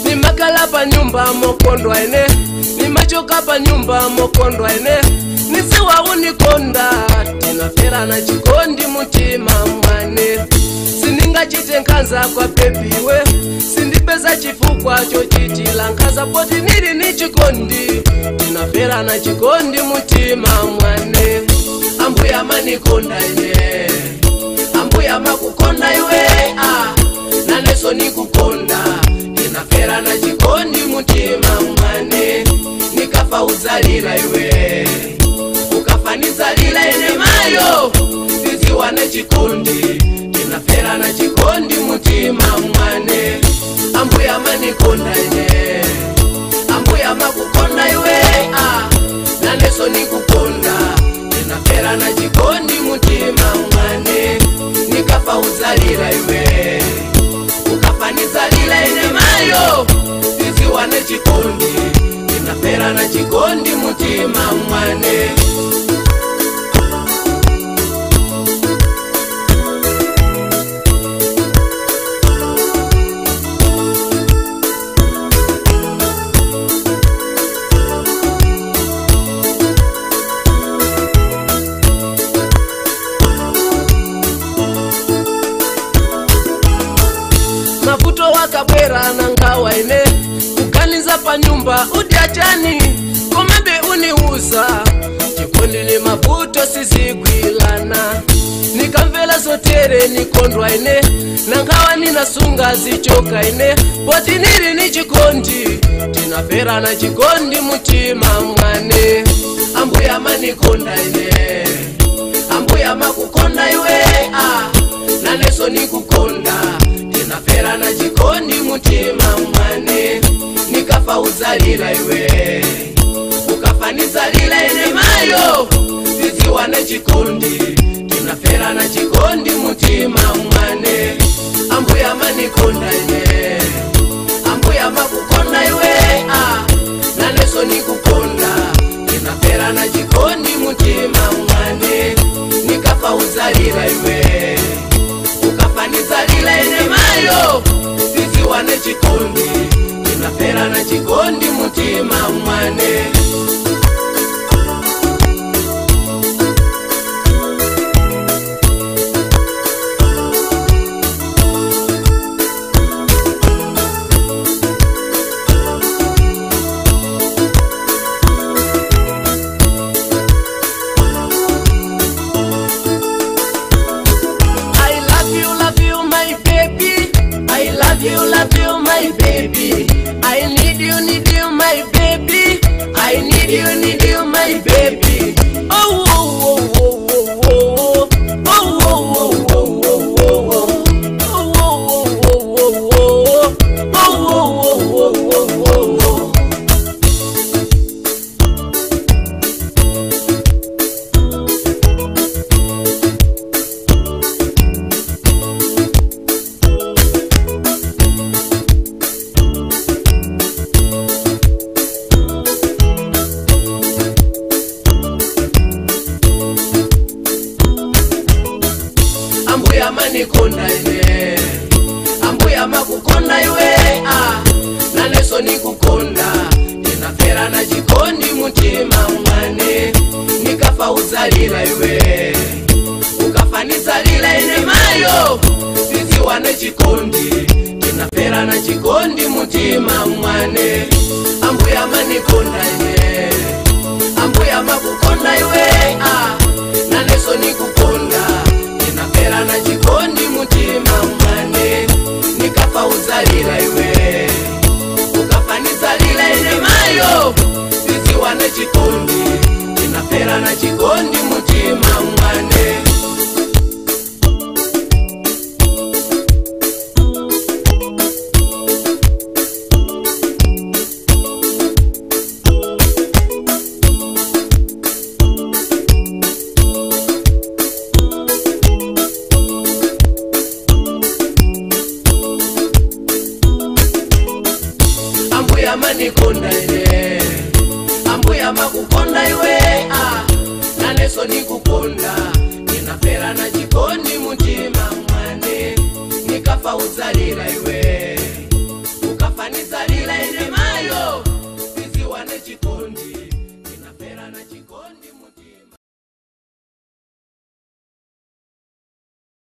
Nimakala pa nyumba mokondwa ene, nimachoka pa nyumba mokondwa ene, nisiwa unikonda tinafera na chikondi mutima mwane. Sininga chitenkanza kwa pepiwe, sindipeza chifukwa chochitila nkaza poti nili ni chikondi tinafera na chikondi mutima mwane. Ambuya manikonda ine, ambuya makukonda iwe naneso nikukonda tinafera na chikondi mutima mwane. Nikafa uzalila iwe, ukafa nizalila ine mayo, tiziwa na chikondi tinafera na chikondi mutima mwane. Ambuya manikonda ine, ambuya makukonda iwe naneso nikukonda tinafera na chikondi mutima mwane. Nikafa uzalila iwe, ukafa nizalila ine mayo, tiziwa na chikondi tinafera na chikondi mutima mwane. Mafuto wakabwera na ngawa ine, ukaniza pa nyumba udiachani, komebe uniuza chikondi ni mafuto sizigwilana. Nikamvela sotere nikondwa ine, na ngawa ninasunga zichoka ine, poti nili ni chikondi tinafera na chikondi mutima mwane. Ambuya manikonda ine, ambuya makukonda iwe naneso nikukonda tinafera na chikondi mutima mwane. Nikafa uzalila iwe, ukafa nizalila ine mayo, tiziwa na chikondi tinafera na chikondi mutima mwane. Ambuya manikonda ine, ambuya makukonda iwe naneso nikukonda tinafera na chikondi mutima mwane. Nikafa uzalila iwe, ukafa nizalila ine mayo, tiziwa na chikondi tinafera na chikondi mutima mwane. Love you my baby, I need you my baby, I need you my baby. Oh oh oh oh oh oh oh oh oh oh Ambuya manikonda ine, ambuya makukonda iwe naneso nikukonda tinafera na chikondi mutima mwane. Nikafa uzalila iwe, ukafa nizalila ine mayo, tiziwa na chikondi tinafera na chikondi mutima mwane. Ambuya manikonda ine, ambuya makukonda iwe naneso nikukonda tinafera na chikondi mutima mwane. Nikafa uzalila iwe, ukafa nizalila ine mayo, tiziwa na chikondi tinafera na chikondi mutima mwane. Ambuya manikonda ine, ambuya makukonda iwe naneso nikukonda ninafera na chikondi mutima mwane nikafa uzalira iwe